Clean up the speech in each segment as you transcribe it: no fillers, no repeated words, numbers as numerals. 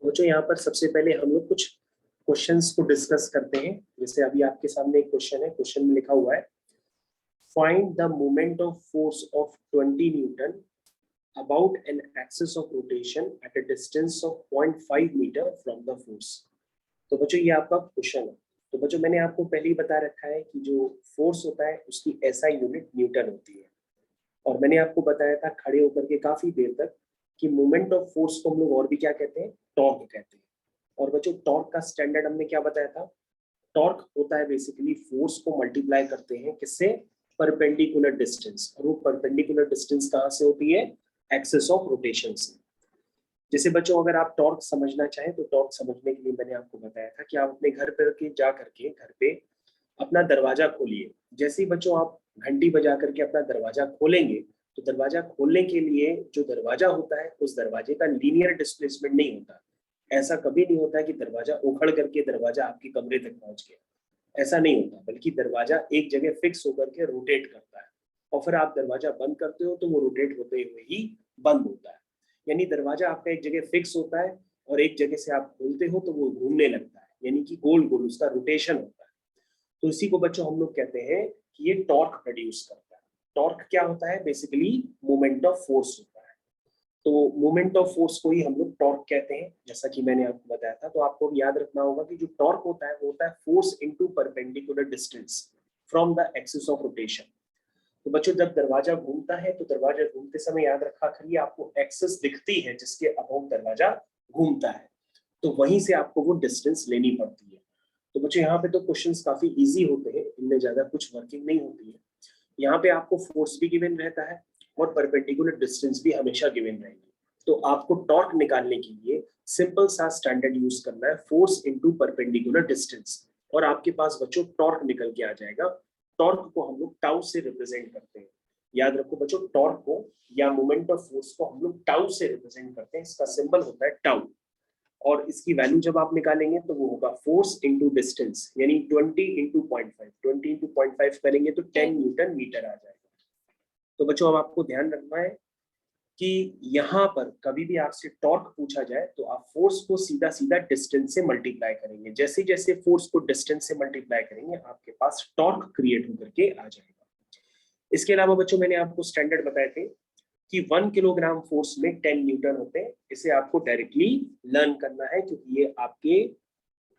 बच्चों यहाँ पर सबसे पहले हम लोग कुछ क्वेश्चंस को डिस्कस करते हैं। जैसे अभी आपके सामने एक क्वेश्चन है, क्वेश्चन में लिखा हुआ है find the moment of force of 20 Newton about an axis of rotation at a distance of 0.5 metre from the force। तो बच्चों ये आपका क्वेश्चन है। तो बच्चों मैंने आपको पहले ही बता रखा है कि जो फोर्स होता है उसकी एसआई यूनिट न्यूटन होती है, और मैंने आपको बताया था खड़े होकर के काफी देर तक कि मोमेंट ऑफ फोर्स को हम लोग और भी क्या कहते हैं, टॉर्क कहते हैं। और बच्चों टॉर्क का स्टैंडर्ड हमने क्या बताया था, टॉर्क होता है बेसिकली फोर्स को मल्टीप्लाई करते हैं किससे, परपेंडिकुलर डिस्टेंस। और वो परपेंडिकुलर डिस्टेंस कहाँ से होती है, एक्सिस ऑफ रोटेशन से। जैसे बच्चों अगर आप टॉर्क समझना चाहें तो टॉर्क समझने के लिए मैंने आपको बताया था कि आप अपने घर पर के जा करके घर पे अपना दरवाजा खोलिए। जैसे ही बच्चों आप घंटी बजा करके अपना दरवाजा खोलेंगे तो दरवाजा खोलने के लिए जो दरवाजा होता है उस दरवाजे का लीनियर डिस्प्लेसमेंट नहीं होता। ऐसा कभी नहीं होता है कि दरवाजा उखड़ करके दरवाजा आपके कमरे तक पहुंच गया, ऐसा नहीं होता, बल्कि दरवाजा एक जगह फिक्स होकर के रोटेट करता है और फिर आप दरवाजा बंद करते हो तो वो रोटेट होते हुए ही बंद होता है। यानी दरवाजा आपका एक जगह फिक्स होता है और एक जगह से आप खोलते हो तो वो घूमने लगता है, यानी कि गोल गोल उसका रोटेशन होता है। तो इसी को बच्चों हम लोग कहते हैं कि ये टॉर्क प्रोड्यूस करता है। टॉर्क क्या होता है, बेसिकली मोमेंट ऑफ फोर्स होता है। तो मोमेंट ऑफ फोर्स को ही हम लोग टॉर्क कहते हैं, जैसा कि मैंने आपको बताया था। तो आपको याद रखना होगा कि जो टॉर्क होता है वो होता है force into perpendicular distance from the axis of rotation. तो बच्चों जब दरवाजा घूमता है तो दरवाजा घूमते समय याद रखा करिए आपको एक्सिस दिखती है जिसके अबाउट दरवाजा घूमता है, तो वहीं से आपको वो डिस्टेंस लेनी पड़ती है। तो बच्चों यहाँ पे तो क्वेश्चंस काफी इजी होते हैं, इनमें ज्यादा कुछ वर्किंग नहीं होती है। यहाँ पे आपको फोर्स भी गिवन रहता है और परपेंडिकुलर डिस्टेंस भी हमेशा गिवन रहेगी। तो आपको टॉर्क निकालने के लिए सिंपल सा स्टैंडर्ड यूज करना है, फोर्स इनटू परपेंडिकुलर डिस्टेंस, और आपके पास बच्चों टॉर्क निकल के आ जाएगा। टॉर्क को हम लोग टाउ से रिप्रेजेंट करते हैं। याद रखो बच्चों, टॉर्क को या मोमेंट ऑफ फोर्स को हम लोग टाउ से रिप्रेजेंट करते हैं। इसका सिंबल होता है टाउ, और इसकी वैल्यू जब आप निकालेंगे तो वो होगा फोर्स इनटू डिस्टेंस, यानी 20 इंटू 0.5। 20 इंटू 0.5 करेंगे तो 10 न्यूटन मीटर आ जाएगा। तो बच्चों अब आपको ध्यान रखना है कि यहाँ पर कभी भी आपसे टॉर्क पूछा जाए तो आप फोर्स को सीधा सीधा डिस्टेंस से मल्टीप्लाई करेंगे। जैसे जैसे फोर्स को डिस्टेंस से मल्टीप्लाई करेंगे आपके पास टॉर्क क्रिएट होकर के आ जाएगा। इसके अलावा बच्चों मैंने आपको स्टैंडर्ड बताए थे कि 1 किलोग्राम फोर्स में 10 न्यूटन होते हैं। इसे आपको डायरेक्टली लर्न करना है क्योंकि ये आपके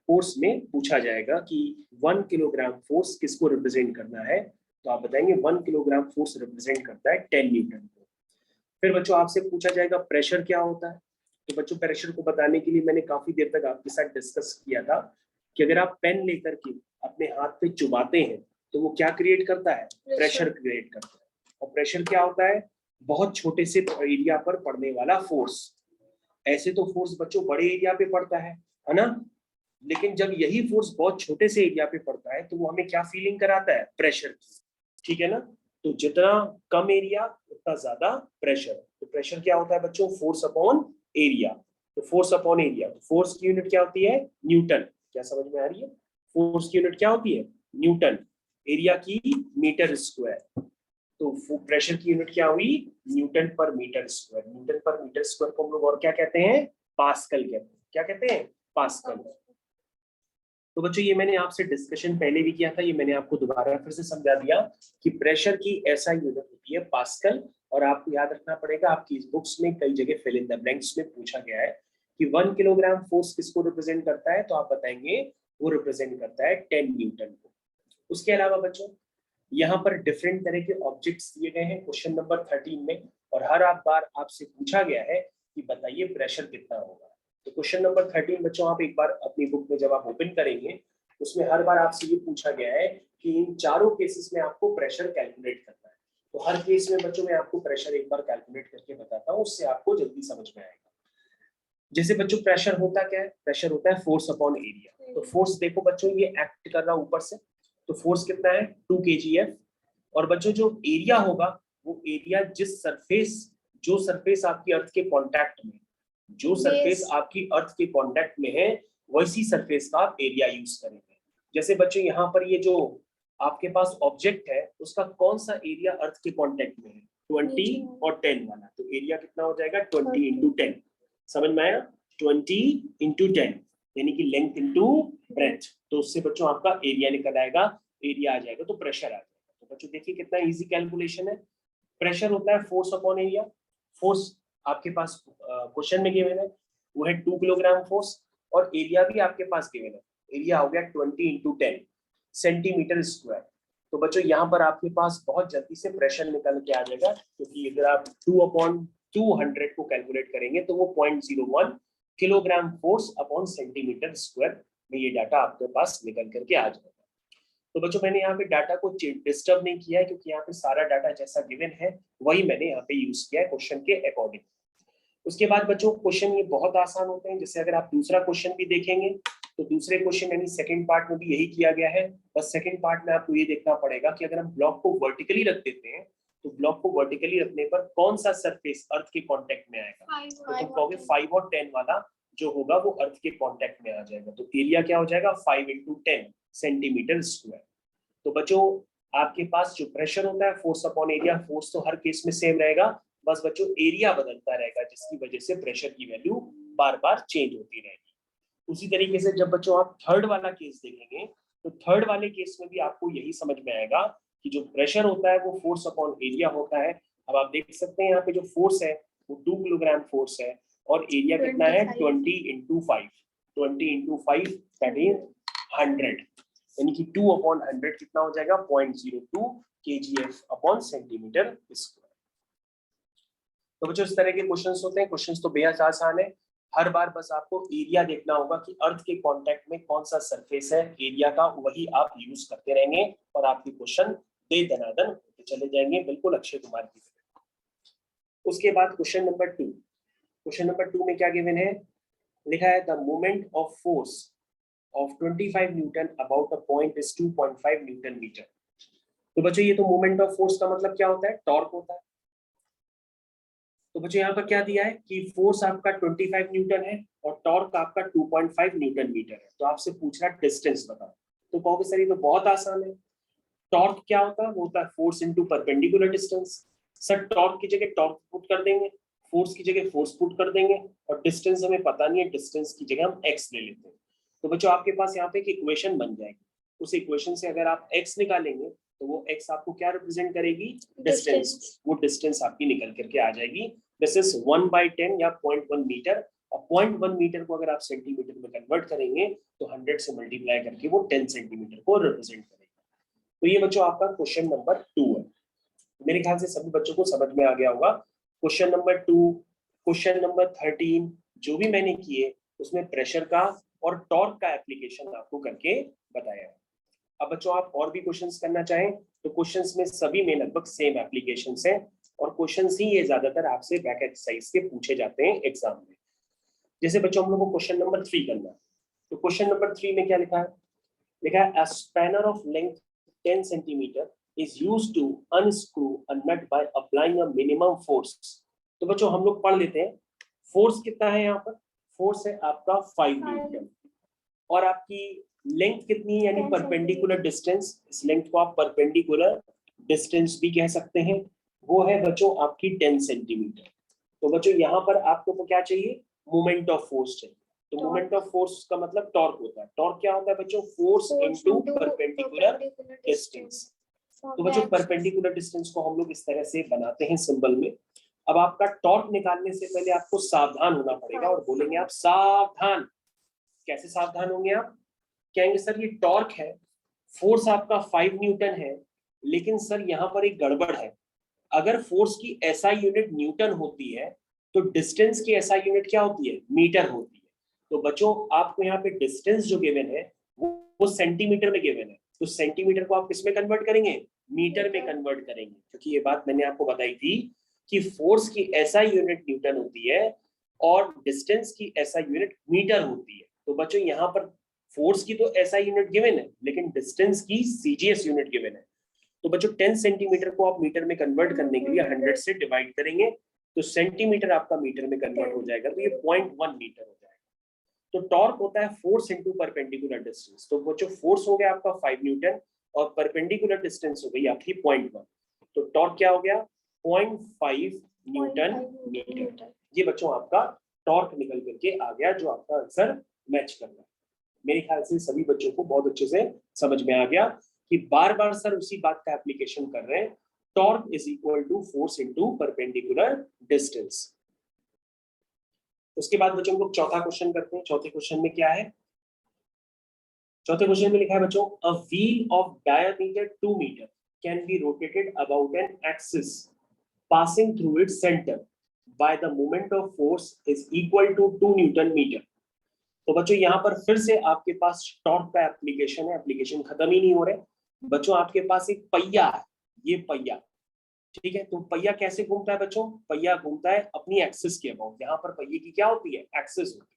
फोर्स में पूछा जाएगा कि 1 किलोग्राम फोर्स किसको रिप्रेजेंट करना है। तो आप बताएंगे 1 किलोग्राम फोर्स रिप्रेजेंट करता है 10 न्यूटन को। फिर बच्चों आपसे पूछा जाएगा प्रेशर क्या होता है। तो बच्चों प्रेशर को बताने के लिए मैंने काफी देर तक आपके साथ डिस्कस किया था कि अगर आप पेन लेकर के अपने हाथ पे चुबाते हैं तो वो क्या क्रिएट करता है, प्रेशर क्रिएट करता है। और प्रेशर क्या होता है, बहुत छोटे से एरिया पर पड़ने वाला फोर्स। ऐसे तो फोर्स बच्चों बड़े एरिया पे पड़ता है ना, लेकिन जब यही फोर्स बहुत छोटे से एरिया पे पड़ता है तो वो हमें क्या फीलिंग कराता है, प्रेशर की। ठीक है ना, तो जितना कम एरिया उतना ज्यादा प्रेशर। तो प्रेशर क्या होता है बच्चों, फोर्स अपॉन एरिया। तो फोर्स अपॉन एरिया, तो फोर्स की यूनिट क्या होती है, न्यूटन। क्या समझ में आ रही है, फोर्स की यूनिट क्या होती है, न्यूटन। एरिया की मीटर स्क्वायर, तो प्रेशर की यूनिट क्या हुई, न्यूटन पर मीटर स्क्वायर। न्यूटन पर मीटर स्क्वायर को हम लोग और क्या कहते हैं, पास्कल कहते हैं। क्या कहते हैं, पास्कल। तो बच्चों ये मैंने आपसे डिस्कशन पहले भी किया था, ये मैंने आपको दोबारा फिर से समझा दिया कि प्रेशर की ऐसा यूनिट होती है पास्कल। और आपको याद रखना पड़ेगा, आपकी इस बुक्स में कई जगह फिल इन द ब्लैंक्स में पूछा गया है कि 1 किलोग्राम फोर्स किसको रिप्रेजेंट करता है, तो आप बताएंगे वो रिप्रेजेंट करता है 10 न्यूटन को। उसके अलावा बच्चों यहाँ पर डिफरेंट तरह के ऑब्जेक्ट्स दिए गए हैं क्वेश्चन नंबर 13 में, और हर बार आपसे पूछा गया है कि बताइए प्रेशर कितना होगा। तो क्वेश्चन नंबर 13 बच्चों आप एक बार अपनी बुक में जब आप ओपन करेंगे उसमें हर बार आपसे ये पूछा गया है कि इन चारों केसेस में आपको प्रेशर कैलकुलेट करना है। तो हर केस में बच्चों मैं आपको प्रेशर एक बार कैलकुलेट करके बताता हूँ, उससे आपको जल्दी समझ में आएगा। जैसे बच्चों प्रेशर होता क्या है, प्रेशर होता है फोर्स अपॉन एरिया। तो फोर्स देखो बच्चों ये एक्ट कर रहा है ऊपर से, तो फोर्स कितना है 2 kgf। और बच्चों जो एरिया होगा वो एरिया जो सरफेस आपकी अर्थ के कांटेक्ट में, जो सरफेस आपकी अर्थ के कांटेक्ट में है वैसी सरफेस का आप एरिया यूज करेंगे। जैसे बच्चों यहाँ पर ये जो आपके पास ऑब्जेक्ट है उसका कौन सा एरिया अर्थ के कांटेक्ट में है, 20 और 10 वाला। तो एरिया कितना हो जाएगा 20 इंटू 10। समझ में आया। 20 इंटू 10 यानी कि लेंथ इंटू ब्रेथ, तो उससे बच्चों आपका एरिया निकल आएगा, एरिया आ जाएगा तो प्रेशर आ जाएगा। तो बच्चों देखिए कितना इजी कैलकुलेशन है। प्रेशर होता है फोर्स अपॉन एरिया। फोर्स आपके पास क्वेश्चन में गिवन है वो है 2 किलोग्राम फोर्स, और एरिया भी आपके पास गिवन है, एरिया हो गया 20 इंटू 10 सेंटीमीटर स्क्वायर। तो बच्चों यहाँ पर आपके पास बहुत जल्दी से प्रेशर निकल के आ जाएगा, क्योंकि अगर आप 2/200 को कैलकुलेट करेंगे तो वो 0.01 kilogram force upon centimetre square में ये डाटा आपके पास निकल करके आ जाएगा। तो बच्चों मैंने यहाँ पे डाटा को डिस्टर्ब नहीं किया है, क्योंकि यहाँ पे सारा डाटा जैसा गिवन है वही मैंने यहाँ पे यूज किया है क्वेश्चन के अकॉर्डिंग। उसके बाद बच्चों क्वेश्चन ये बहुत आसान होते हैं। जैसे अगर आप दूसरा क्वेश्चन भी देखेंगे तो दूसरे क्वेश्चन यानी सेकंड पार्ट में भी यही किया गया है, बस सेकंड पार्ट में आपको ये देखना पड़ेगा कि अगर हम ब्लॉक को वर्टिकली रख देते हैं तो ब्लॉक को वर्टिकली रखने पर कौन सा सरफेस अर्थ के कांटेक्ट में आएगा, तो तुम कहोगे 5 और 10 वाला जो होगा वो अर्थ के कांटेक्ट में आ जाएगा। तो एरिया क्या हो जाएगा 5 इंटू 10 सेंटीमीटर स्क्वायर। तो बच्चों आपके पास जो प्रेशर होता है फोर्स अपॉन एरिया, फोर्स तो हर केस में सेम रहेगा, बस बच्चों एरिया बदलता रहेगा, जिसकी वजह से प्रेशर की वैल्यू बार बार चेंज होती रहेगी। उसी तरीके से जब बच्चों आप थर्ड वाला केस देखेंगे तो थर्ड वाले केस में भी आपको यही समझ में आएगा कि जो प्रेशर होता है वो फोर्स अपॉन एरिया होता है। अब आप देख सकते हैं यहाँ पे जो फोर्स है वो 2 किलोग्राम फोर्स है, और एरिया कितना है 20 इंटू 5, 20 इंटू 5 दैट इज 100, यानी कि 2/100 कितना हो जाएगा 0.02 kgf अपॉन सेंटीमीटर स्क्वायर। तो बच्चों इस तरह के क्वेश्चंस होते हैं। क्वेश्चंस तो बेहद आसान है, हर बार बस आपको एरिया देखना होगा कि अर्थ के कांटेक्ट में कौन सा सरफेस है, एरिया का वही आप यूज करते रहेंगे और आपके क्वेश्चन दे दनादन होते चले जाएंगे, बिल्कुल अक्षय कुमार की तरह। उसके बाद क्वेश्चन नंबर 2, क्वेश्चन नंबर 2 में क्या गिवन है, लिखा है the moment of force of 25 newton about a point is 2.5 newton metre. तो बच्चों ये तो मोमेंट ऑफ फोर्स का मतलब क्या होता है, टॉर्क होता है। तो बच्चों यहाँ पर क्या दिया है कि फोर्स आपका 25 न्यूटन है और टॉर्क आपका 2.5 न्यूटन मीटर है। तो आपसे पूछ रहा डिस्टेंस बताओ, तो कहोगे सर ये तो बहुत आसान है। टॉर्क क्या होता है, वो होता है force into perpendicular distance. Sir torque की जगह टॉर्क पुट कर देंगे, फोर्स की जगह फोर्स पुट कर देंगे, और डिस्टेंस हमें पता नहीं है, डिस्टेंस की जगह हम एक्स ले लेते हैं। तो बच्चों आपके पास यहाँ पे एक इक्वेशन बन जाएगी, उस इक्वेशन से अगर आप x निकालेंगे तो वो x आपको क्या रिप्रेजेंट करेगी, डिस्टेंस। वो डिस्टेंस आपकी निकल करके आ जाएगी। दिस इज 1/10 या 0.1 मीटर, और 0.1 मीटर को अगर आप सेंटीमीटर में कन्वर्ट करेंगे तो 100 से मल्टीप्लाई करके वो 10 सेंटीमीटर को रिप्रेजेंट करेगा। तो ये बच्चों आपका क्वेश्चन नंबर 2 है। मेरे ख्याल से सभी बच्चों को समझ में आ गया होगा। क्वेश्चन नंबर 2, क्वेश्चन नंबर 13 जो भी मैंने किए उसमें प्रेशर का और टॉर्क का एप्लीकेशन आपको करके बताया है। अब बच्चों आप और भी क्वेश्चंस करना चाहें तो क्वेश्चंस में सभी में लगभग सेम एप्लीकेशंस हैं, और क्वेश्चंस ही ये ज्यादातर आपसे बैक एक्सरसाइज के पूछे जाते हैं एग्जाम में। जैसे बच्चों हम लोग को क्वेश्चन नंबर 3 करना है, तो क्वेश्चन नंबर 3 में क्या लिखा है, लिखा है a spanner of length 10 centimetre is used to unscrew a nut by applying a minimum force। तो बच्चों हम लोग पढ़ लेते हैं, फोर्स कितना है यहाँ पर, फोर्स है आपका 5 न्यूटन, और आपकी लेंथ कितनी है यानी परपेंडिकुलर डिस्टेंस, इस लेंथ को आप परपेंडिकुलर डिस्टेंस भी कह सकते हैं, वो है बच्चों आपकी 10 सेंटीमीटर। तो बच्चों यहाँ पर आपको क्या चाहिए, मोमेंट ऑफ फोर्स चाहिए। तो मोमेंट ऑफ फोर्स का मतलब टॉर्क होता है। टॉर्क क्या होता है बच्चों, फोर्स इनटू परपेंडिकुलर डिस्टेंस। तो बच्चों परपेंडिकुलर डिस्टेंस को हम लोग इस तरह से बनाते हैं सिंबल में। अब आपका टॉर्क निकालने से पहले आपको सावधान होना पड़ेगा, और बोलेंगे आप सावधान। कैसे सावधान होंगे आप, कहेंगे सर ये टॉर्क है, फोर्स आपका 5 न्यूटन है, लेकिन सर यहाँ पर एक गड़बड़ है, अगर फोर्स की एसआई यूनिट न्यूटन होती है तो डिस्टेंस की एसआई यूनिट क्या होती है, मीटर होती है। तो बच्चों आपको यहाँ पे डिस्टेंस जो गिवन है वो सेंटीमीटर में गिवन है, तो सेंटीमीटर को आप किसमें कन्वर्ट करेंगे, मीटर में कन्वर्ट करेंगे, क्योंकि ये बात मैंने आपको बताई थी कि फोर्स की एसआई यूनिट न्यूटन होती है और डिस्टेंस की एसआई यूनिट मीटर होती है। तो बच्चों यहाँ पर फोर्स की तो एसआई यूनिट गिवन है, लेकिन डिस्टेंस की सीजीएस यूनिट गिवन है। तो बच्चों 10 सेंटीमीटर को आप मीटर में कन्वर्ट करने के लिए 100 से डिवाइड करेंगे, तो सेंटीमीटर आपका मीटर में कन्वर्ट हो जाएगा, तो ये 0.1 मीटर हो जाएगा। तो टॉर्क होता है फोर्स इनटू परपेंडिकुलर डिस्टेंस। तो बच्चों फोर्स हो गया आपका 5 न्यूटन और परपेंडिकुलर डिस्टेंस हो गई आपकी 0.1, तो टॉर्क क्या हो गया 0.5 न्यूटन मीटर। ये बच्चों आपका टॉर्क निकल करके आ गया, जो आपका आंसर मैच कर रहा है। मेरे ख्याल से सभी बच्चों को बहुत अच्छे से समझ में आ गया कि बार बार सर उसी बात का एप्लीकेशन कर रहे हैं, torque is equal to force into perpendicular distance. उसके बाद बच्चों को चौथा क्वेश्चन करते हैं। चौथे क्वेश्चन में क्या है? चौथे क्वेश्चन में लिखा है बच्चों, a wheel of diameter 2 metre can be rotated about an axis passing through its center by the moment of force is equal to 2 newton metre. तो बच्चों यहाँ पर फिर से आपके पास टॉर्क का एप्लीकेशन है, एप्लीकेशन खत्म ही नहीं हो रहे बच्चों। आपके पास एक पहिया है, ये पहिया, ठीक है। तो पहिया कैसे घूमता है बच्चों? पहिया घूमता है अपनी एक्सिस के अबाउट। यहाँ पर पहिए की क्या होती है? एक्सिस होती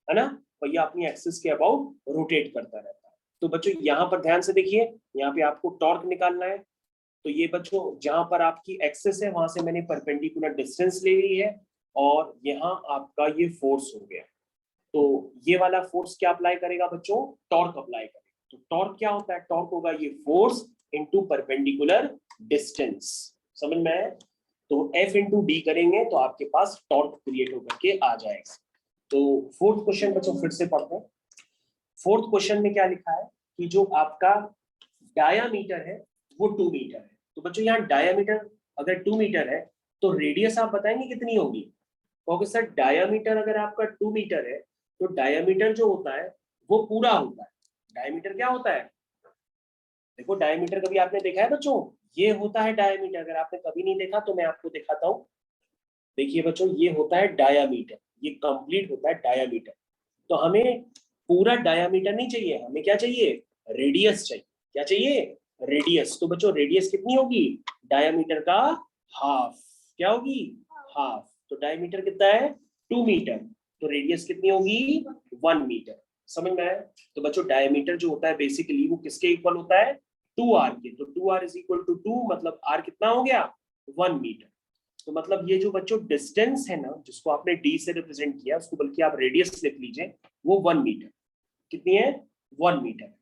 है ना। पहिया अपनी एक्सिस के अबाउट रोटेट करता रहता है। तो बच्चों यहाँ पर ध्यान से देखिए, यहाँ पे आपको टॉर्क निकालना है। तो ये बच्चों जहां पर आपकी एक्सेस है वहां से मैंने परपेंडिकुलर डिस्टेंस ले ली है, और यहाँ आपका ये फोर्स हो गया। तो ये वाला फोर्स क्या अप्लाई करेगा बच्चों? टॉर्क अप्लाई करेगा। तो टॉर्क क्या होता है? टॉर्क होगा ये फोर्स इनटू परपेंडिकुलर डिस्टेंस। समझ में आया? तो F इंटू डी करेंगे तो आपके पास टॉर्क क्रिएट होकर के आ जाएगा। तो फोर्थ क्वेश्चन बच्चों फिर से पढ़ते हैं। फोर्थ क्वेश्चन में क्या लिखा है कि जो आपका डायामीटर है वो 2 मीटर है। तो बच्चों यहाँ डायामीटर अगर 2 मीटर है तो रेडियस आप बताएंगे कितनी होगी? क्योंकि सर डायामीटर अगर आपका 2 मीटर है तो डायामीटर जो होता है वो पूरा होता है। डायामीटर क्या होता है? देखो डायामीटर कभी आपने देखा है बच्चों? ये होता है डायामीटर। अगर आपने कभी नहीं देखा तो मैं आपको दिखाता हूँ। देखिए बच्चों, ये होता है डायामीटर, ये कंप्लीट होता है डायामीटर। तो हमें पूरा डायामीटर नहीं चाहिए, हमें क्या चाहिए? रेडियस चाहिए। क्या चाहिए? रेडियस। तो बच्चों रेडियस कितनी होगी? डायामीटर का हाफ। क्या होगी? हाफ। तो डायामीटर कितना है? 2 मीटर। तो रेडियस कितनी होगी? 1 मीटर। समझ में आया? तो बच्चों डायामीटर जो होता है बेसिकली वो किसके इक्वल होता है? 2r के। तो 2r इज इक्वल टू 2, मतलब r कितना हो गया? 1 मीटर। तो मतलब ये जो बच्चों डिस्टेंस है ना, जिसको आपने d से रिप्रेजेंट किया, उसको बल्कि आप रेडियस लिख लीजिए, वो 1 मीटर। कितनी है? 1 मीटर।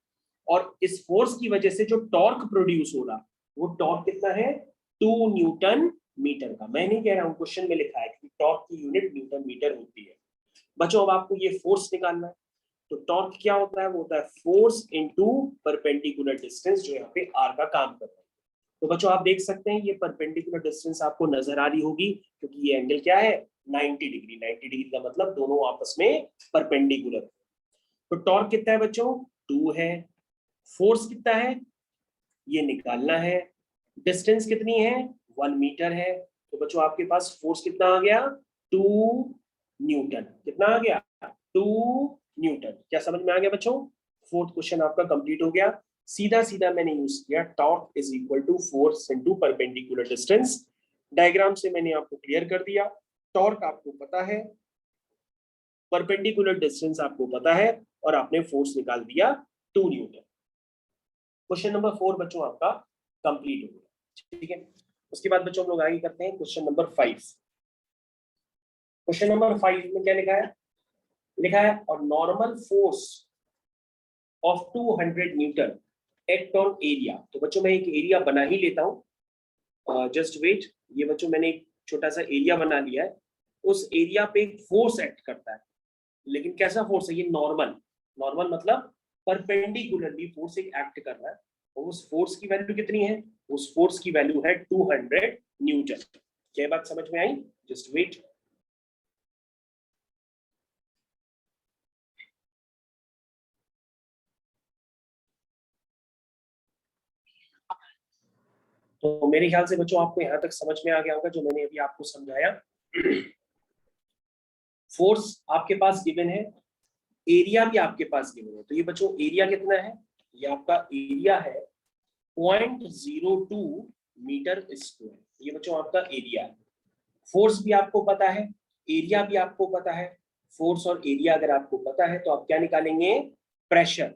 और इस फोर्स की वजह से जो टॉर्क प्रोड्यूस हो रहा, वो टॉर्क कितना है? 2 न्यूटन मीटर का। मैं नहीं कह रहा हूं, क्वेश्चन में लिखा है कि टॉर्क की यूनिट न्यूटन मीटर होती है। बच्चों अब आपको ये फोर्स निकालना है। तो टॉर्क क्या होता है? वो होता है फोर्स इनटू परपेंडिकुलर डिस्टेंस, जो यहाँ पे आर का काम कर रहा है। तो बच्चों आप देख सकते हैं ये परपेंडिकुलर डिस्टेंस आपको नजर आ रही होगी, क्योंकि ये एंगल क्या है? 90 डिग्री। 90 डिग्री का मतलब दोनों आपस में परपेंडिकुलर। तो टॉर्क कितना है बच्चों? 2 है। फोर्स कितना है? ये निकालना है। डिस्टेंस कितनी है? 1 मीटर है। तो बच्चों आपके पास फोर्स कितना आ गया? 2 न्यूटन। कितना आ गया? 2 न्यूटन। क्या समझ में आ गया बच्चों? फोर्थ क्वेश्चन आपका कंप्लीट हो गया। सीधा सीधा मैंने यूज किया torque is equal to force into perpendicular distance. Diagram से मैंने आपको क्लियर कर दिया। टॉर्क आपको पता है, परपेंडिकुलर डिस्टेंस आपको पता है, और आपने फोर्स निकाल दिया 2 न्यूटन। क्वेश्चन नंबर 4 बच्चों आपका कंप्लीट हो गया। ठीक है, उसके बाद बच्चों हम लोग आगे करते हैं क्वेश्चन नंबर 5। क्वेश्चन नंबर 5 में क्या लिखा है? लिखा है और normal force of 200 Newton act on area. तो बच्चों मैं एक एरिया बना ही लेता हूँ, जस्ट वेट। ये बच्चों मैंने एक छोटा सा एरिया बना लिया है। उस एरिया पे एक फोर्स एक्ट करता है, लेकिन कैसा फोर्स है? ये नॉर्मल। नॉर्मल मतलब परपेंडिकुलरली फोर्स एक एक्ट कर रहा है, और उस फोर्स की वैल्यू कितनी है? उस फोर्स की वैल्यू है 200 न्यूटन। क्या बात समझ में आई? Just wait. तो मेरे ख्याल से बच्चों आपको यहां तक समझ में आ गया होगा जो मैंने अभी आपको समझाया। फोर्स आपके पास गिवन है, एरिया भी आपके पास गिवन है। तो ये बच्चों एरिया कितना है? ये आपका एरिया है 0.02 मीटर स्क्वायर। ये बच्चों आपका एरिया है। फोर्स भी आपको पता है, एरिया भी आपको पता है। फोर्स और एरिया अगर आपको पता है तो आप क्या निकालेंगे? प्रेशर।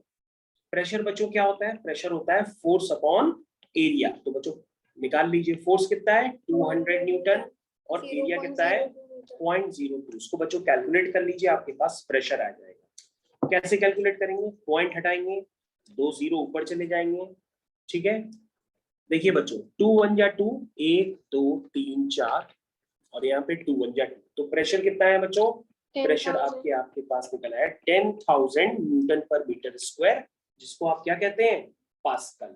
प्रेशर बच्चों क्या होता है? प्रेशर होता है फोर्स अपॉन एरिया। तो बच्चों निकाल लीजिए, फोर्स कितना है? 200 न्यूटन, और एरिया कितना है? 0.02। उसको बच्चों कैलकुलेट कर लीजिए, आपके पास प्रेशर आ जाएगा। कैसे कैलकुलेट करेंगे? पॉइंट हटाएंगे, 2 जीरो ऊपर चले जाएंगे। ठीक है, देखिए बच्चों 2 1 जा 2, 1 2 3 4, और यहाँ पे 2 1 जा 2। तो प्रेशर कितना है बच्चों? प्रेशर आपके पास निकला है 10,000 न्यूटन पर मीटर स्क्वायर, जिसको आप क्या कहते हैं, पास्कल।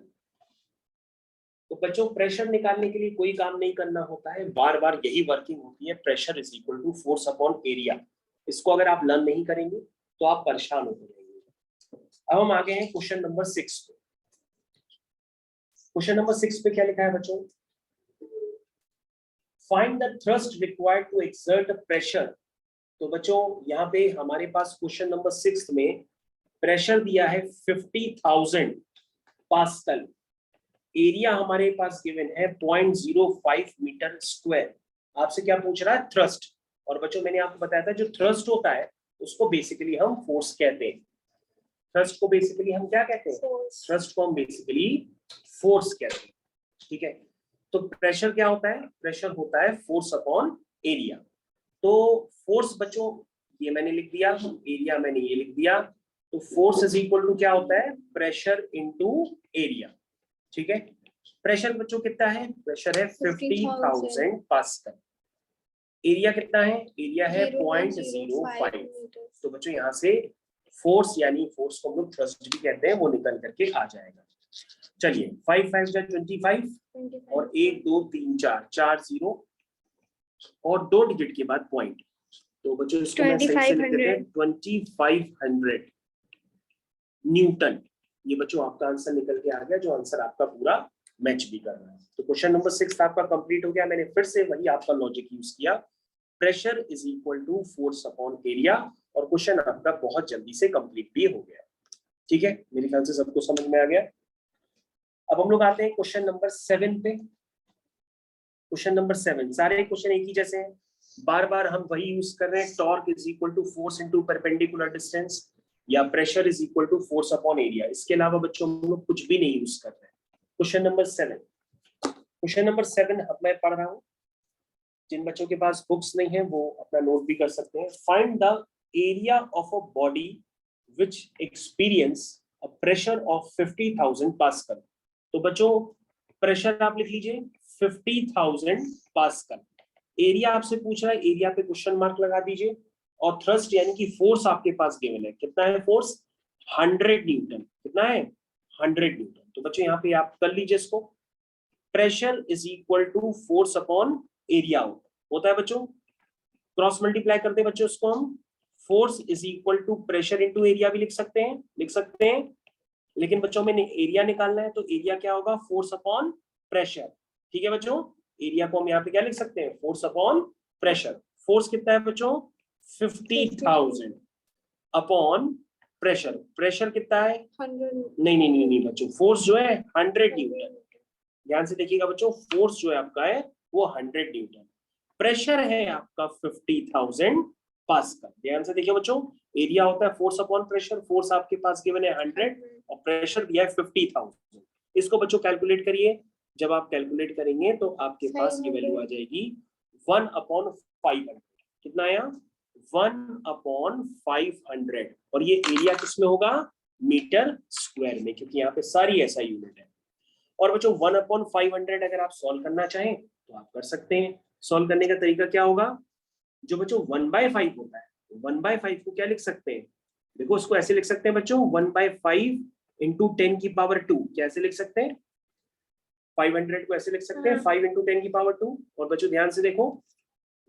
तो बच्चों प्रेशर निकालने के लिए कोई काम नहीं करना होता है, बार बार यही वर्किंग होती है, pressure is equal to force upon area. इसको अगर आप लर्न नहीं करेंगे तो आप परेशान हो जाएंगे। अब हम आगे हैं क्वेश्चन नंबर 6 पे। क्वेश्चन नंबर 6 पे क्या लिखा है बच्चों, find the thrust required to exert pressure. तो बच्चों यहाँ पे हमारे पास क्वेश्चन नंबर 6 में प्रेशर दिया है 50,000 पास्कल, एरिया हमारे पास गिवन है 0.05 मीटर स्क्वायर। आपसे क्या पूछ रहा है, थ्रस्ट। और बच्चों मैंने आपको बताया था जो थ्रस्ट होता है उसको बेसिकली हम फोर्स कहते हैं। थ्रस्ट को बेसिकली हम क्या कहते हैं, थ्रस्ट को हम बेसिकली फोर्स कहते हैं। ठीक है, तो प्रेशर क्या होता है, प्रेशर होता है फोर्स अपॉन एरिया। तो फोर्स बच्चों ये मैंने लिख दिया, एरिया मैंने ये लिख दिया। तो फोर्स इज इक्वल टू क्या होता है, प्रेशर इनटू एरिया। ठीक है, प्रेशर बच्चों कितना है, प्रेशर है 50,000 पास्कल, एरिया कितना है, एरिया है 0.05। तो बच्चों यहाँ से फोर्स यानी फोर्स को हम लोग थ्रस्ट भी कहते हैं, वो निकल करके आ जाएगा। चलिए 5 5 जा 25 और 1 2 3 4 4 0 और 2 डिजिट के बाद पॉइंट। तो बच्चों इसको मैं सही से लिख देते हैं 2500 न्यूटन। ये बच्चों आपका आंसर निकल के आ गया, जो आंसर आपका पूरा मैच भी कर रहा है। तो क्वेश्चन नंबर 6 आपका कंप्लीट हो गया। मैंने फिर से वही आपका लॉजिक यूज किया, pressure is equal to force upon area, और क्वेश्चन आपका बहुत जल्दी से कंप्लीट भी हो गया। ठीक है, मेरे ख्याल से सबको समझ में आ गया। अब हम लोग आते हैं क्वेश्चन नंबर 7 पे। क्वेश्चन नंबर 7 सारे क्वेश्चन एक ही जैसे हैं, बार बार हम वही यूज कर रहे हैं, torque is equal to force into perpendicular distance या pressure is equal to force upon area. इसके अलावा बच्चों हम लोग कुछ भी नहीं यूज कर रहे हैं। क्वेश्चन नंबर 7, क्वेश्चन नंबर 7 अब मैं पढ़ रहा हूं, जिन बच्चों के पास बुक्स नहीं है वो अपना नोट भी कर सकते हैं। Find the area of a body which experience a pressure of 50,000 pascal. तो बच्चों प्रेशर आप लिख लीजिए 50,000 पास्कल, एरिया आपसे पूछ रहा है, एरिया पे क्वेश्चन मार्क लगा दीजिए, और थ्रस्ट यानी कि फोर्स आपके पास गिवन है, कितना है फोर्स, 100 न्यूटन। कितना है, 100 न्यूटन। तो बच्चों यहाँ पे आप कर लीजिए इसको, pressure is equal to force upon area होता है बच्चों, क्रॉस मल्टीप्लाई करते हैं बच्चों इसको हम, force is equal to pressure into area भी लिख सकते हैं, लेकिन बच्चों में एरिया निकालना है तो एरिया क्या होगा, फोर्स अपॉन प्रेशर। ठीक है बच्चों, एरिया को हम यहाँ पे क्या लिख सकते हैं, फोर्स अपॉन प्रेशर। फोर्स कितना है बच्चों, 50,000 अपॉन प्रेशर, प्रेशर कितना है 100। नहीं बच्चों, फोर्स जो है 100 न्यूटन। ध्यान से देखिएगा बच्चों, फोर्स जो है आपका है वो 100 न्यूटन, प्रेशर है आपका 50,000 पास्कल। ध्यान से देखिए बच्चों, एरिया होता है फोर्स अपॉन प्रेशर, फोर्स आपके पास गिवन है 100 और प्रेशर दिया है 50,000। इसको बच्चों कैलकुलेट करिए, जब आप कैलकुलेट करेंगे तो आपके पास ये वैल्यू आ जाएगी 1/500। कितना आया, 1/500, और ये एरिया किसमें होगा, मीटर स्क्वायर में, क्योंकि यहाँ पे सारी ऐसा यूनिट है। और बच्चों 1/500 अगर आप सॉल्व करना चाहें तो आप कर सकते हैं। सॉल्व करने का तरीका क्या होगा, जो बच्चों 1/5 होता है, 1/5 को क्या लिख सकते हैं, देखो उसको ऐसे लिख सकते हैं बच्चों, 1/5 इंटू 10 की पावर 2, कैसे लिख सकते हैं, 500 को ऐसे लिख सकते हैं 5 इंटू 10 की पावर 2। और बच्चों ध्यान से देखो,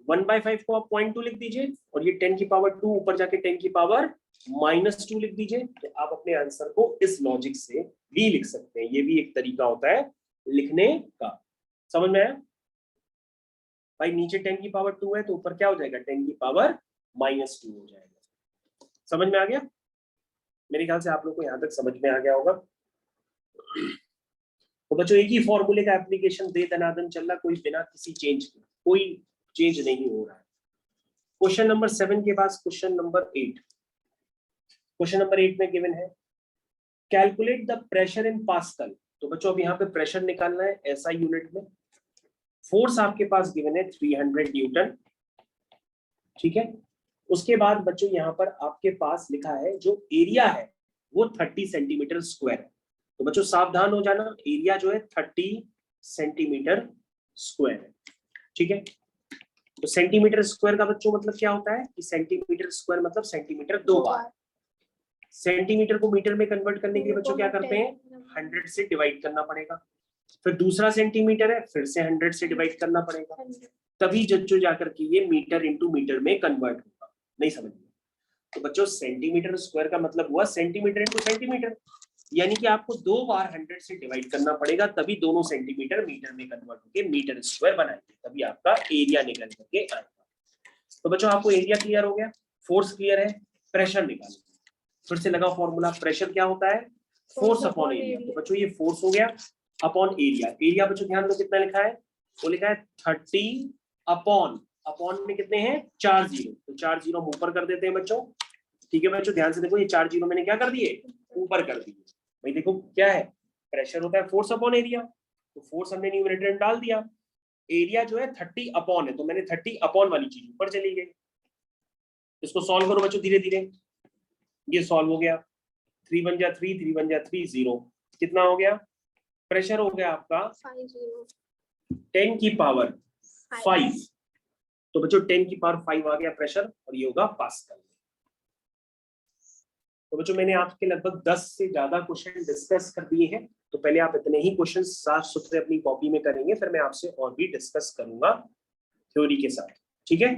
1/5 को आप 0.2 लिख दीजिए, और ये 10 की पावर 2 ऊपर जाके 10 की पावर -2 लिख दीजिए। तो आप अपने आंसर को इस लॉजिक से भी लिख सकते हैं, ये भी एक तरीका होता है लिखने का। समझ में आया भाई, नीचे 10 की पावर 2 है तो ऊपर क्या हो जाएगा, 10 की पावर -2 हो जाएगा। समझ में आ गया, मेरे ख्याल से आप लोग को यहां तक समझ में आ गया होगा। तो बच्चों एक ही फॉर्मूले का एप्लीकेशन दे दनादन चल रहा, कोई बिना किसी चेंज के, कोई चेंज नहीं हो रहा है। क्वेश्चन नंबर 7 के बाद क्वेश्चन नंबर 8, क्वेश्चन नंबर 8 में गिवन है calculate the pressure in pascal. तो बच्चों अब यहाँ पे प्रेशर निकालना है ऐसा यूनिट में, फोर्स आपके पास गिवन है 300 न्यूटन। ठीक है, उसके बाद बच्चों यहाँ पर आपके पास लिखा है जो एरिया है वो 30 सेंटीमीटर स्क्वायर है। तो बच्चों सावधान हो जाना, एरिया जो है 30 सेंटीमीटर स्क्वायर है। ठीक है, तो सेंटीमीटर स्क्वायर का बच्चों मतलब क्या होता है कि सेंटीमीटर स्क्वायर मतलब सेंटीमीटर 2 बार। सेंटीमीटर को मीटर में कन्वर्ट करने के लिए बच्चों क्या करते हैं, 100 से डिवाइड करना पड़ेगा। फिर दूसरा सेंटीमीटर है, फिर से 100 से डिवाइड करना पड़ेगा, तभी बच्चों जाकर के ये मीटर इंटू मीटर में कन्वर्ट होगा। नहीं समझ में? तो बच्चों सेंटीमीटर स्क्वायर का मतलब हुआ सेंटीमीटर इंटू सेंटीमीटर, यानी कि आपको 2 बार 100 से डिवाइड करना पड़ेगा, तभी दोनों सेंटीमीटर मीटर में कन्वर्ट होकर मीटर स्क्वायर बनाएंगे, तभी आपका एरिया निकल करके आएगा। तो बच्चों आपको एरिया क्लियर हो गया, फोर्स क्लियर है, प्रेशर निकालेंगे। फिर से लगा फॉर्मूला, प्रेशर क्या होता है, फोर्स अपॉन एरिया। तो बच्चों ये फोर्स हो गया अपॉन एरिया। एरिया बच्चों ध्यान दो कितना लिखा है, वो लिखा है 30 अपॉन, अपॉन में कितने हैं 4 जीरो, तो 4 जीरो हम ऊपर कर देते हैं बच्चों। ठीक है बच्चों ध्यान से देखो, ये 4 जीरो मैंने क्या कर दिए, ऊपर कर दिए। भाई देखो क्या है, प्रेशर होता है फोर्स अपॉन एरिया, तो फोर्स हमने न्यूमरेटर में डाल दिया, एरिया जो है 30 अपॉन है, तो मैंने 30 अपॉन वाली चीज ऊपर चली गई। इसको सॉल्व करो बच्चों धीरे धीरे, ये सॉल्व हो गया, 3 1 जा 3, 3 1 जा 3, 0 कितना हो गया, प्रेशर हो गया आपका 10 की पावर 5। तो बच्चों 10 की पावर 5 आ गया प्रेशर, और ये होगा पास्कल। तो बच्चों मैंने आपके लगभग 10 से ज्यादा क्वेश्चन डिस्कस कर दिए हैं, तो पहले आप इतने ही क्वेश्चन साफ सुथरे अपनी कॉपी में करेंगे, फिर मैं आपसे और भी डिस्कस करूंगा थ्योरी के साथ। ठीक है।